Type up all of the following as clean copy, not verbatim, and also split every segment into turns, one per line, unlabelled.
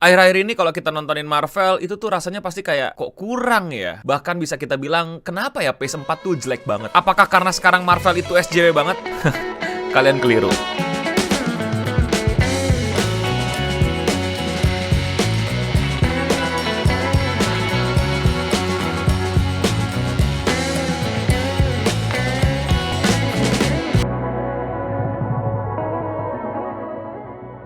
Akhir-akhir ini kalau kita nontonin Marvel, itu tuh rasanya pasti kayak, kok kurang ya? Bahkan bisa kita bilang, kenapa ya PS4 tuh jelek banget? Apakah karena sekarang Marvel itu SJW banget? Kalian keliru.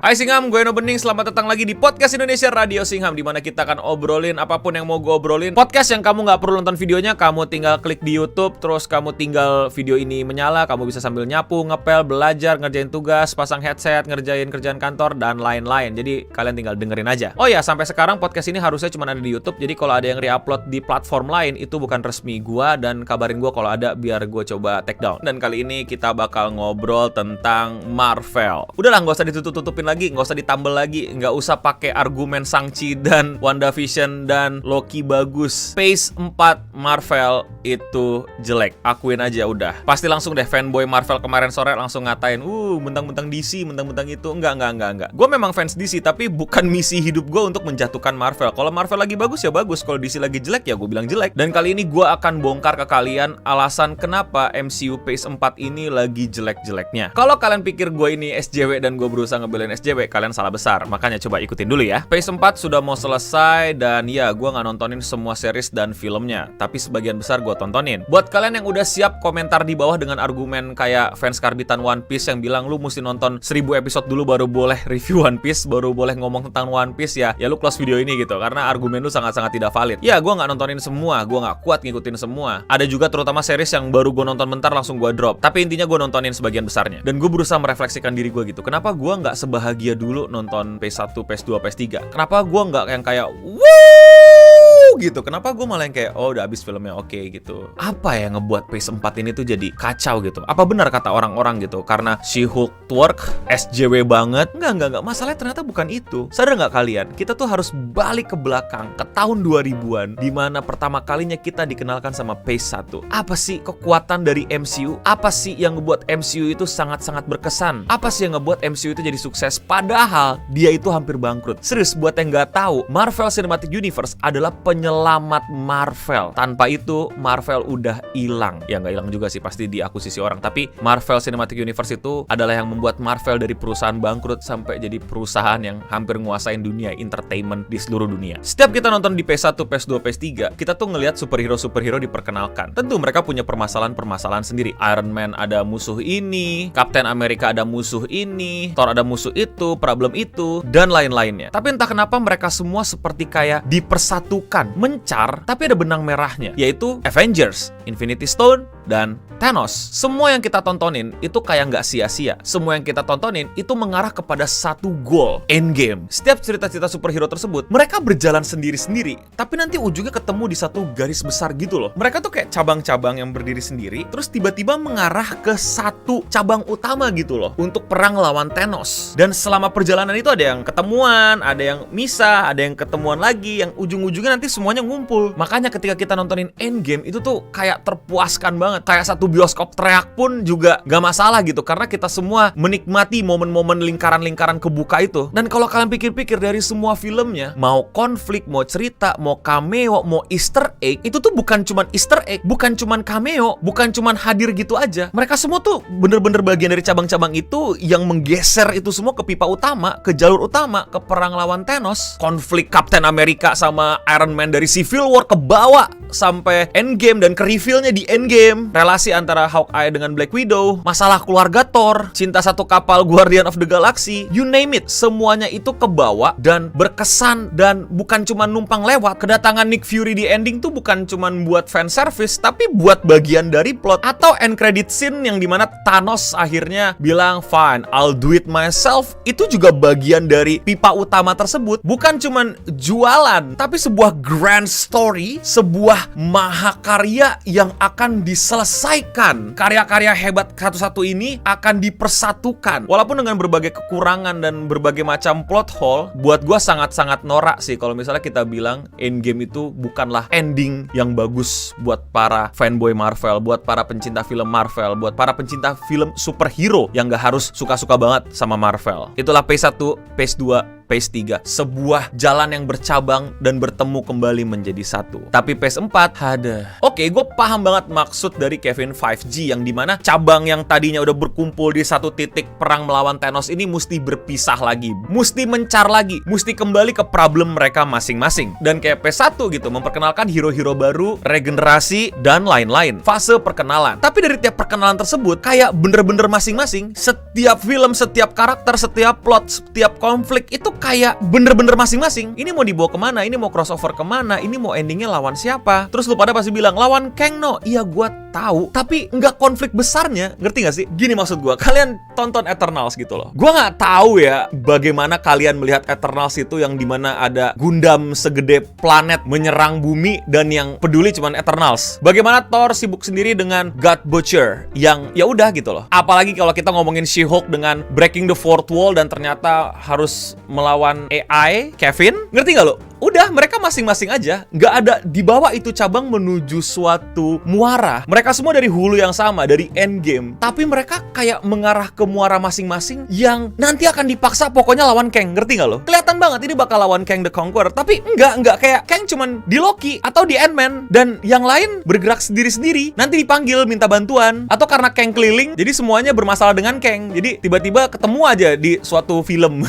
Hai Singham, gue Eno Bening, selamat datang lagi di Podcast Indonesia Radio Singham, dimana kita akan obrolin apapun yang mau gue obrolin. Podcast yang kamu gak perlu nonton videonya, kamu tinggal klik di YouTube, terus kamu tinggal video ini menyala, kamu bisa sambil nyapu, ngepel, belajar, ngerjain tugas, pasang headset, ngerjain kerjaan kantor, dan lain-lain. Jadi kalian tinggal dengerin aja. Oh ya, sampai sekarang podcast ini harusnya cuma ada di YouTube, jadi kalau ada yang re-upload di platform lain, itu bukan resmi gue, dan kabarin gue kalau ada biar gue coba take down. Dan kali ini kita bakal ngobrol tentang Marvel. Udahlah, gak usah ditutup-tutupin lagi, nggak usah ditambal lagi, nggak usah pakai argumen Shang-Chi dan WandaVision dan Loki bagus. Phase 4 Marvel itu jelek, akuin aja udah. Pasti langsung deh fanboy Marvel kemarin sore langsung ngatain, mentang-mentang DC, mentang-mentang itu. Enggak. Gue memang fans DC, tapi bukan misi hidup gue untuk menjatuhkan Marvel. Kalau Marvel lagi bagus ya bagus, kalau DC lagi jelek ya gue bilang jelek. Dan kali ini gue akan bongkar ke kalian alasan kenapa MCU Phase 4 ini lagi jelek-jeleknya. Kalau kalian pikir gue ini SJW dan gue berusaha ngebelain SJW, kalian salah besar. Makanya coba ikutin dulu ya. Phase 4 sudah mau selesai dan ya, gue nggak nontonin semua series dan filmnya, tapi sebagian besar gue tontonin. Buat kalian yang udah siap komentar di bawah dengan argumen kayak fans karbitan One Piece yang bilang lu mesti nonton 1000 episode dulu baru boleh review One Piece, baru boleh ngomong tentang One Piece, ya lu close video ini gitu, karena argumen lu sangat-sangat tidak valid. Ya, gue nggak nontonin semua, gue nggak kuat ngikutin semua. Ada juga terutama series yang baru gue nonton bentar langsung gue drop. Tapi intinya gue nontonin sebagian besarnya. Dan gue berusaha merefleksikan diri gue gitu. Kenapa gue nggak sebahagia dulu nonton PS1, PS2, PS3? Kenapa gue nggak yang kayak wuuu gitu? Kenapa gue malah yang kayak udah habis filmnya, oke gitu? Apa ya ngebuat PS4 ini tuh jadi kacau gitu? Apa benar kata orang-orang gitu? Karena She-Hulk twerk, SJW banget? Enggak. Masalahnya ternyata bukan itu. Sadar nggak kalian? Kita tuh harus balik ke belakang ke tahun 2000-an, dimana pertama kalinya kita dikenalkan sama PS1. Apa sih kekuatan dari MCU? Apa sih yang ngebuat MCU itu sangat-sangat berkesan? Apa sih yang ngebuat MCU itu jadi sukses? Padahal dia itu hampir bangkrut. Serius, buat yang nggak tahu, Marvel Cinematic Universe adalah penyelamat Marvel. Tanpa itu, Marvel udah hilang. Ya nggak hilang juga sih, pasti diakusisi orang. Tapi Marvel Cinematic Universe itu adalah yang membuat Marvel dari perusahaan bangkrut sampai jadi perusahaan yang hampir nguasain dunia entertainment di seluruh dunia. Setiap kita nonton di PS1, PS2, PS3, kita tuh ngelihat superhero-superhero diperkenalkan. Tentu mereka punya permasalahan-permasalahan sendiri. Iron Man ada musuh ini, Captain America ada musuh ini, Thor ada musuh itu, problem itu, dan lain-lainnya. Tapi entah kenapa mereka semua seperti kayak dipersatukan, mencar, tapi ada benang merahnya, yaitu Avengers, Infinity Stone, dan Thanos. Semua yang kita tontonin itu kayak nggak sia-sia. Semua yang kita tontonin itu mengarah kepada satu goal, endgame. Setiap cerita-cerita superhero tersebut, mereka berjalan sendiri-sendiri, tapi nanti ujungnya ketemu di satu garis besar gitu loh. Mereka tuh kayak cabang-cabang yang berdiri sendiri, terus tiba-tiba mengarah ke satu cabang utama gitu loh, untuk perang lawan Thanos. Dan selama perjalanan itu ada yang ketemuan, ada yang misah, ada yang ketemuan lagi, yang ujung-ujungnya nanti semuanya ngumpul. Makanya ketika kita nontonin Endgame, itu tuh kayak terpuaskan banget. Kayak satu bioskop teriak pun juga gak masalah gitu, karena kita semua menikmati momen-momen lingkaran-lingkaran kebuka itu. Dan kalau kalian pikir-pikir dari semua filmnya, mau konflik, mau cerita, mau cameo, mau easter egg, itu tuh bukan cuman easter egg, bukan cuman cameo, bukan cuman hadir gitu aja. Mereka semua tuh bener-bener bagian dari cabang-cabang itu yang menggeser itu semua ke pipa utama, ke jalur utama, ke perang lawan Thanos. Konflik Captain America sama Iron Man dari Civil War ke bawah sampai Endgame, dan ke reveal-nya di Endgame. Relasi antara Hawkeye dengan Black Widow, masalah keluarga Thor, cinta satu kapal Guardian of the Galaxy, you name it, semuanya itu kebawa dan berkesan, dan bukan cuma numpang lewat. Kedatangan Nick Fury di ending tuh bukan cuma buat fan service, tapi buat bagian dari plot. Atau end credit scene yang dimana Thanos akhirnya bilang, fine, I'll do it myself. Itu juga bagian dari pipa utama tersebut. Bukan cuma jualan, tapi sebuah grand story, sebuah mahakarya yang akan diselesaikan. Karya-karya hebat satu-satu ini akan dipersatukan. Walaupun dengan berbagai kekurangan dan berbagai macam plot hole, buat gue sangat-sangat norak sih kalau misalnya kita bilang Endgame itu bukanlah ending yang bagus buat para fanboy Marvel, buat para pencinta film Marvel, buat para pencinta film superhero yang gak harus suka-suka banget sama Marvel. Itulah PS1, PS2, PS3. Sebuah jalan yang bercabang dan bertemu kembali menjadi satu. Tapi PS4, ada. Oke, gue paham banget maksud dari Kevin Feige yang dimana cabang yang tadinya udah berkumpul di satu titik perang melawan Thanos ini mesti berpisah lagi. Mesti mencar lagi. Mesti kembali ke problem mereka masing-masing. Dan kayak PS1 gitu, memperkenalkan hero-hero baru, regenerasi, dan lain-lain. Fase perkenalan. Tapi dari tiap perkenalan tersebut, kayak bener-bener masing-masing, setiap film, setiap karakter, setiap plot, setiap konflik, itu kayak bener-bener masing-masing. Ini mau dibawa kemana? Ini mau crossover kemana? Ini mau endingnya lawan siapa? Terus lu pada pasti bilang, lawan Kang no. Iya, gua tahu. Tapi nggak konflik besarnya. Ngerti nggak sih? Gini maksud gua, kalian tonton Eternals gitu loh. Gua nggak tahu ya bagaimana kalian melihat Eternals itu yang dimana ada Gundam segede planet menyerang bumi dan yang peduli cuman Eternals. Bagaimana Thor sibuk sendiri dengan God Butcher yang ya udah gitu loh. Apalagi kalau kita ngomongin She-Hulk dengan breaking the fourth wall dan ternyata harus melawan AI, Kevin. Ngerti nggak lo? Udah, mereka masing-masing aja. Nggak ada di bawah itu cabang menuju suatu muara. Mereka semua dari hulu yang sama, dari endgame. Tapi mereka kayak mengarah ke muara masing-masing yang nanti akan dipaksa pokoknya lawan Kang. Ngerti nggak lo? Kelihatan banget ini bakal lawan Kang the Conqueror. Tapi enggak. Kayak Kang cuman di Loki atau di Ant-Man. Dan yang lain bergerak sendiri-sendiri. Nanti dipanggil minta bantuan. Atau karena Kang keliling, jadi semuanya bermasalah dengan Kang. Jadi tiba-tiba ketemu aja di suatu film.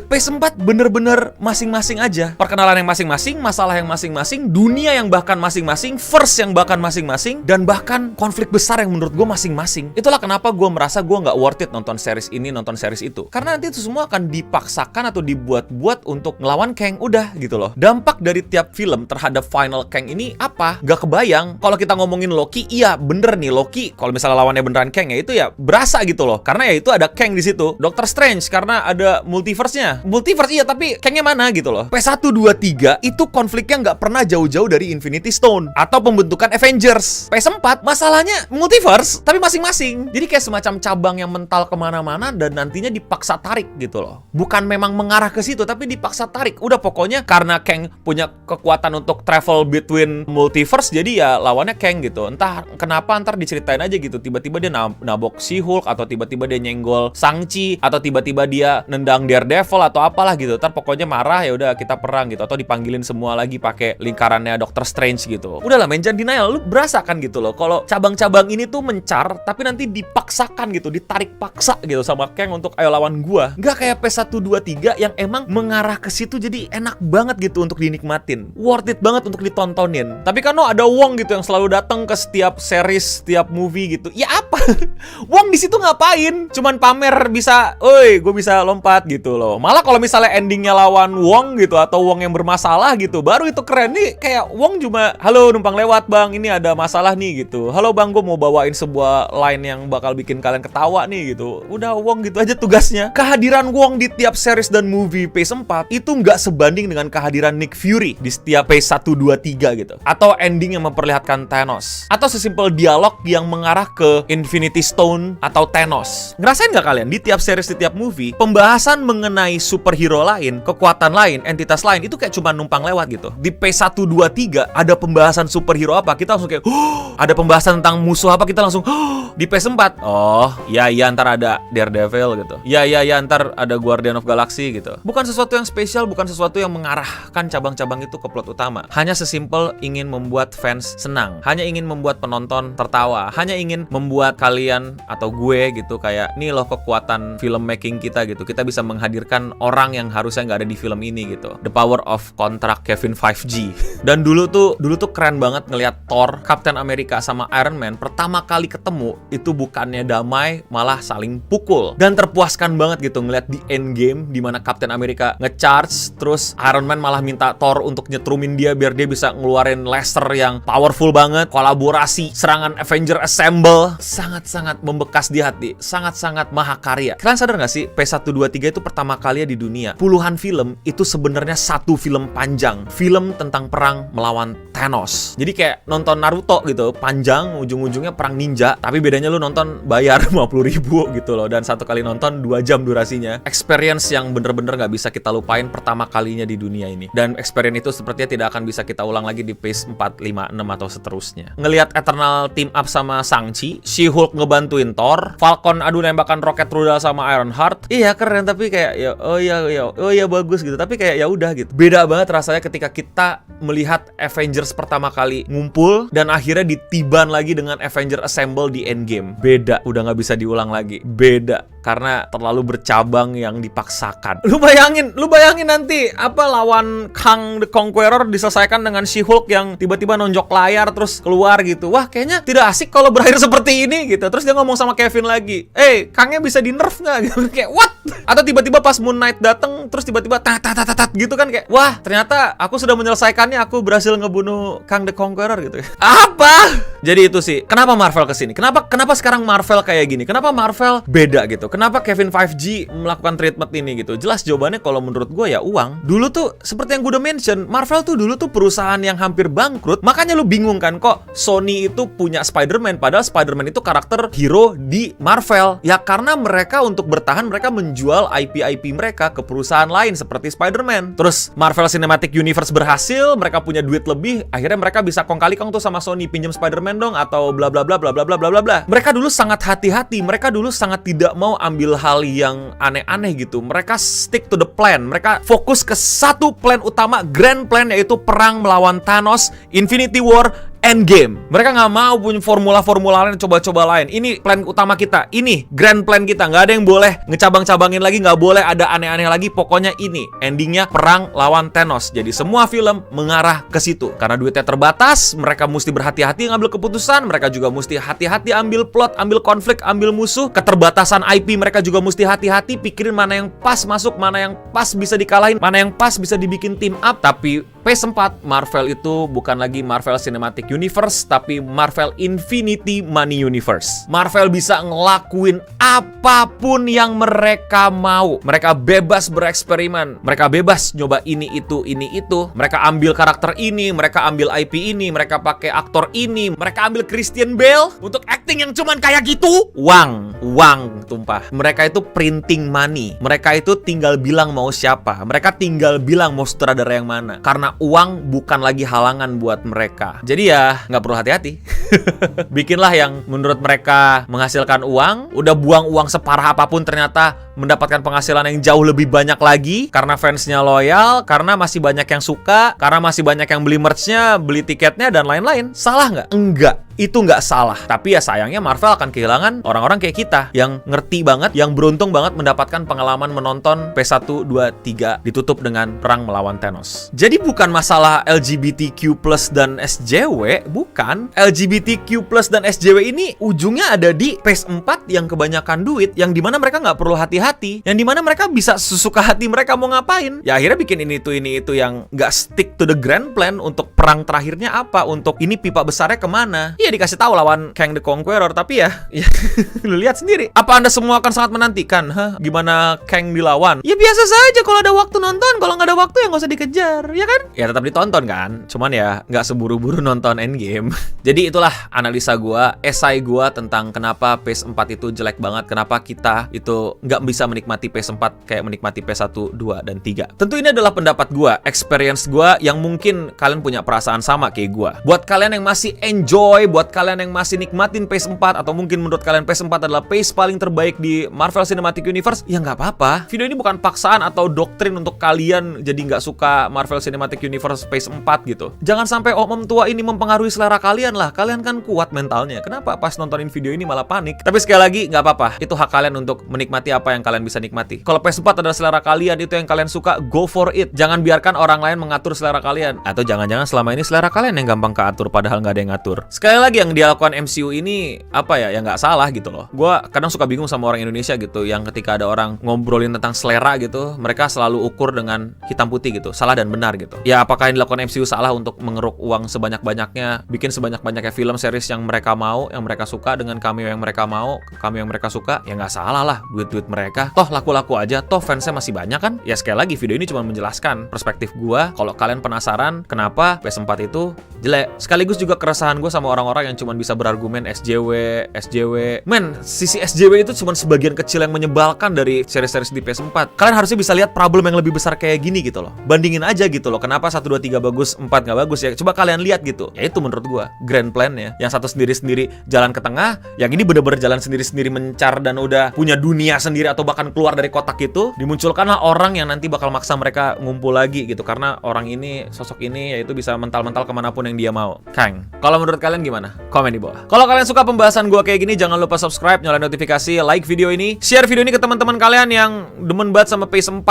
PS4 bener-bener masing-masing aja. Perkenalan yang masing-masing, masalah yang masing-masing, dunia yang bahkan masing-masing, verse yang bahkan masing-masing, dan bahkan konflik besar yang menurut gue masing-masing. Itulah kenapa gue merasa gue nggak worth it nonton series ini, nonton series itu. Karena nanti itu semua akan dipaksakan atau dibuat-buat untuk ngelawan Kang. Udah gitu loh. Dampak dari tiap film terhadap final Kang ini apa? Gak kebayang. Kalau kita ngomongin Loki, iya bener nih Loki. Kalau misalnya lawannya beneran Kang ya itu ya berasa gitu loh. Karena ya itu ada Kang di situ. Doctor Strange karena ada multiverse-nya. Multiverse iya, tapi Kang-nya mana gitu loh. PS1, 2, 3 itu konfliknya nggak pernah jauh-jauh dari Infinity Stone atau pembentukan Avengers. PS4 masalahnya multiverse tapi masing-masing. Jadi kayak semacam cabang yang mental kemana-mana dan nantinya dipaksa tarik gitu loh. Bukan memang mengarah ke situ tapi dipaksa tarik. Udah pokoknya karena Kang punya kekuatan untuk travel between multiverse jadi ya lawannya Kang gitu. Entah kenapa ntar diceritain aja gitu. Tiba-tiba dia nabok She-Hulk atau tiba-tiba dia nyenggol Shang-Chi atau tiba-tiba dia nendang Daredevil atau apalah gitu. Ntar pokoknya marah ya udah kita perang gitu atau dipanggilin semua lagi pakai lingkarannya Doctor Strange gitu. Udahlah men, jangan denial. Lu berasa kan gitu loh kalau cabang-cabang ini tuh mencar tapi nanti dipaksakan gitu, ditarik paksa gitu sama Kang untuk ayo lawan gua. Nggak kayak PS1, 2, 3 yang emang mengarah ke situ jadi enak banget gitu untuk dinikmatin. Worth it banget untuk ditontonin. Tapi kan ada Wong gitu yang selalu datang ke setiap series, setiap movie gitu. Ya apa? Wong di situ ngapain? Cuman pamer bisa, oi, gue bisa lompat gitu loh. Malah kalau misalnya endingnya lawan Wong gitu atau Wong yang bermasalah gitu, baru itu keren nih. Kayak Wong cuma, halo numpang lewat bang, ini ada masalah nih gitu. Halo bang, gue mau bawain sebuah line yang bakal bikin kalian ketawa nih gitu. Udah Wong gitu aja tugasnya. Kehadiran Wong di tiap series dan movie PS4 itu nggak sebanding dengan kehadiran Nick Fury di setiap PS1, 2, 3 gitu. Atau ending yang memperlihatkan Thanos. Atau sesimpel dialog yang mengarah ke Infinity Stone atau Thanos. Ngerasain nggak kalian di tiap series, di tiap movie, pembahasan mengenai superhero lain, kekuatan lain, entitas lain itu kayak cuma numpang lewat gitu. Di PS1, 2, 3 ada pembahasan superhero apa, kita langsung kayak ada pembahasan tentang musuh apa, kita langsung di PS4, oh ya ntar ada Daredevil gitu, ya ntar ada Guardian of Galaxy gitu. Bukan sesuatu yang spesial, bukan sesuatu yang mengarahkan cabang-cabang itu ke plot utama. Hanya sesimpel ingin membuat fans senang, hanya ingin membuat penonton tertawa, hanya ingin membuat kalian atau gue gitu kayak nih loh kekuatan filmmaking kita gitu. Kita bisa menghadirkan orang yang harusnya nggak ada di film ini gitu. The power of kontrak Kevin Feige. Dan dulu tuh keren banget ngelihat Thor, Captain America sama Iron Man pertama kali ketemu itu bukannya damai, malah saling pukul. Dan terpuaskan banget gitu ngelihat di Endgame di mana Captain America nge-charge, terus Iron Man malah minta Thor untuk nyetrumin dia biar dia bisa ngeluarin laser yang powerful banget. Kolaborasi, serangan Avenger Assemble sangat-sangat membekas di hati, sangat-sangat mahakarya. Kalian sadar nggak sih PS1, 2, 3 itu pertama kali di dunia puluhan film itu sebenarnya satu film panjang, film tentang perang melawan Thanos. Jadi kayak nonton Naruto gitu, panjang, ujung-ujungnya perang ninja, tapi bedanya lu nonton bayar 50.000 gitu loh, dan satu kali nonton 2 jam durasinya. Experience yang bener-bener nggak bisa kita lupain pertama kalinya di dunia ini. Dan experience itu sepertinya tidak akan bisa kita ulang lagi di PS4, 5, 6 atau seterusnya. Ngelihat Eternal team up sama Shang-Chi, She-Hulk She-Hulk ngebantuin Thor, Falcon adu nembakan roket rudal sama Ironheart. Iya keren, tapi kayak ya oh iya bagus gitu. Tapi kayak ya udah gitu. Beda banget rasanya ketika kita melihat Avengers pertama kali ngumpul dan akhirnya ditiban lagi dengan Avengers Assemble di Endgame. Beda, udah nggak bisa diulang lagi. Beda karena terlalu bercabang yang dipaksakan. Lu bayangin nanti apa lawan Kang the Conqueror diselesaikan dengan She-Hulk yang tiba-tiba nonjok layar terus keluar gitu. Wah, kayaknya tidak asik kalau berakhir seperti ini gitu. Terus dia ngomong sama Kevin lagi, Kangnya bisa di nerf nggak? Gitu. Kayak what? Atau tiba-tiba pas Moon Knight dateng terus tiba-tiba tat gitu kan, kayak wah ternyata aku sudah menyelesaikannya, aku berhasil ngebunuh Kang the Conqueror gitu. Apa? Jadi itu sih kenapa Marvel kesini. Kenapa sekarang Marvel kayak gini? Kenapa Marvel beda gitu? Kenapa Kevin 5G melakukan treatment ini gitu? Jelas jawabannya kalau menurut gue ya uang. Dulu tuh seperti yang gue udah mention, Marvel tuh dulu tuh perusahaan yang hampir bangkrut. Makanya lu bingung kan kok Sony itu punya Spider-Man, padahal Spider-Man itu karakter hero di Marvel. Ya karena mereka untuk bertahan mereka menjual IP mereka ke perusahaan lain seperti Spider-Man. Terus Marvel Cinematic Universe berhasil, mereka punya duit lebih, akhirnya mereka bisa kong kali kong tuh sama Sony, pinjam Spider-Man dong atau bla bla bla bla bla bla bla bla bla. Mereka dulu sangat hati-hati, mereka dulu sangat tidak mau ambil hal yang aneh-aneh gitu. Mereka stick to the plan. Mereka fokus ke satu plan utama, grand plan, yaitu perang melawan Thanos, Infinity War, Endgame. Mereka nggak mau punya formula-formula lain, coba-coba lain. Ini plan utama kita, ini grand plan kita. Nggak ada yang boleh ngecabang-cabangin lagi, nggak boleh ada aneh-aneh lagi. Pokoknya ini endingnya perang lawan Thanos. Jadi semua film mengarah ke situ. Karena duitnya terbatas, mereka mesti berhati-hati ngambil keputusan. Mereka juga mesti hati-hati ambil plot, ambil konflik, ambil musuh. Keterbatasan IP mereka juga mesti hati-hati pikirin mana yang pas masuk, mana yang pas bisa dikalahin, mana yang pas bisa dibikin team up. Tapi PS4 Marvel itu bukan lagi Marvel Cinematic Universe, tapi Marvel Infinity Money Universe. Marvel bisa ngelakuin apapun yang mereka mau. Mereka bebas bereksperimen. Mereka bebas nyoba ini itu. Mereka ambil karakter ini, mereka ambil IP ini, mereka pakai aktor ini, mereka ambil Christian Bale untuk acting yang cuman kayak gitu. Uang tumpah. Mereka itu printing money. Mereka itu tinggal bilang mau siapa. Mereka tinggal bilang mau sutradara yang mana. Karena uang bukan lagi halangan buat mereka. Jadi ya nggak perlu hati-hati. Bikinlah yang menurut mereka menghasilkan uang. Udah buang uang separah apapun, ternyata mendapatkan penghasilan yang jauh lebih banyak lagi. Karena fansnya loyal, karena masih banyak yang suka, karena masih banyak yang beli merch-nya, beli tiketnya, dan lain-lain. Salah nggak? Enggak. Itu nggak salah. Tapi ya sayangnya Marvel akan kehilangan orang-orang kayak kita yang ngerti banget, yang beruntung banget mendapatkan pengalaman menonton PS1, 2, 3 ditutup dengan perang melawan Thanos. Jadi bukan masalah LGBTQ+ dan SJW, bukan. LGBTQ+ dan SJW ini ujungnya ada di PS4 yang kebanyakan duit, yang dimana mereka nggak perlu hati-hati, yang dimana mereka bisa sesuka hati mereka mau ngapain. Ya akhirnya bikin ini itu yang nggak stick to the grand plan untuk perang terakhirnya apa, untuk ini pipa besarnya kemana. Ya dikasih tahu lawan Kang the Conqueror, tapi ya lu lihat sendiri. Apa Anda semua akan sangat menantikan? Gimana Kang dilawan? Ya biasa saja kalau ada waktu nonton, kalau nggak ada waktu ya nggak usah dikejar, ya kan? Ya tetap ditonton kan, cuman ya nggak seburu-buru nonton Endgame. Jadi itulah analisa gua, esai gua tentang kenapa PS4 itu jelek banget, kenapa kita itu nggak bisa menikmati PS4 kayak menikmati PS1, 2, dan 3. Tentu ini adalah pendapat gua, experience gua yang mungkin kalian punya perasaan sama kayak gua. Buat kalian yang masih enjoy, buat kalian yang masih nikmatin PS4, atau mungkin menurut kalian PS4 adalah PS paling terbaik di Marvel Cinematic Universe, ya nggak apa-apa. Video ini bukan paksaan atau doktrin untuk kalian jadi nggak suka Marvel Cinematic Universe PS4 gitu. Jangan sampai om tua ini mempengaruhi selera kalian lah. Kalian kan kuat mentalnya. Kenapa pas nontonin video ini malah panik? Tapi sekali lagi, nggak apa-apa. Itu hak kalian untuk menikmati apa yang kalian bisa nikmati. Kalau PS4 adalah selera kalian, itu yang kalian suka, go for it. Jangan biarkan orang lain mengatur selera kalian. Atau jangan-jangan selama ini selera kalian yang gampang keatur, padahal nggak ada yang ngatur. Sekali lagi, yang dilakukan MCU ini apa ya, yang nggak salah gitu loh. Gua kadang suka bingung sama orang Indonesia gitu, yang ketika ada orang ngobrolin tentang selera gitu, mereka selalu ukur dengan hitam putih gitu, salah dan benar gitu. Ya apakah yang dilakukan MCU salah untuk mengeruk uang sebanyak-banyaknya, bikin sebanyak-banyaknya film series yang mereka mau, yang mereka suka, dengan cameo yang mereka mau, cameo yang mereka suka? Ya nggak salah lah, duit-duit mereka. Toh laku-laku aja, toh fansnya masih banyak kan? Ya sekali lagi, video ini cuma menjelaskan perspektif gua. Kalau kalian penasaran kenapa PS4 itu jelek. Sekaligus juga keresahan gue sama orang-orang yang cuma bisa berargumen SJW. Men, sisi SJW itu cuma sebagian kecil yang menyebalkan dari seri-seri di PS4. Kalian harusnya bisa lihat problem yang lebih besar kayak gini gitu loh. Bandingin aja gitu loh, kenapa 1, 2, 3 bagus, 4 nggak bagus ya. Coba kalian lihat gitu. Ya itu menurut gue grand plan-nya. Yang satu sendiri-sendiri jalan ke tengah, yang ini bener-bener jalan sendiri-sendiri mencar dan udah punya dunia sendiri atau bahkan keluar dari kotak itu. Dimunculkanlah orang yang nanti bakal maksa mereka ngumpul lagi gitu, karena orang ini, sosok ini yaitu bisa mental-mental kemanapun yang dia mau. Kang, kalau menurut kalian gimana? Komen di bawah. Kalau kalian suka pembahasan gua kayak gini, jangan lupa subscribe, nyalain notifikasi, like video ini, share video ini ke teman-teman kalian yang demen banget sama PS4.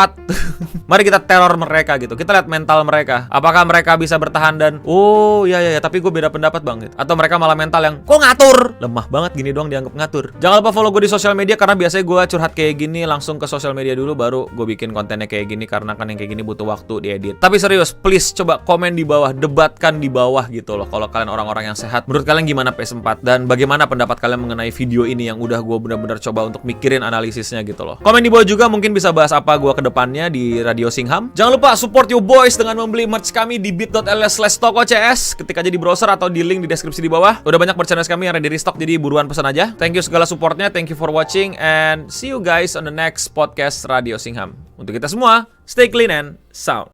Mari kita teror mereka gitu. Kita lihat mental mereka. Apakah mereka bisa bertahan dan oh ya tapi gue beda pendapat bang gitu. Atau mereka malah mental yang kok ngatur. Lemah banget gini doang dianggap ngatur. Jangan lupa follow gue di sosial media, karena biasanya gue curhat kayak gini langsung ke sosial media dulu baru gue bikin kontennya kayak gini, karena kan yang kayak gini butuh waktu diedit. Tapi serius, please coba komen di bawah, debatkan di bawah gitu loh. Kalau kalian orang-orang yang sehat, menurut kalian gimana PS4 dan bagaimana pendapat kalian mengenai video ini yang udah gue benar-benar coba untuk mikirin analisisnya gitu loh. Komen di bawah juga, mungkin bisa bahas apa gue ke depannya di Radio Singham. Jangan lupa support you boys dengan membeli merch kami di bit.ly/tokocs, ketik aja di browser atau di link di deskripsi di bawah. Udah banyak merchandise kami yang ready restock, jadi buruan pesan aja. Thank you segala supportnya, thank you for watching, and see you guys on the next podcast Radio Singham. Untuk kita semua, stay clean and sound.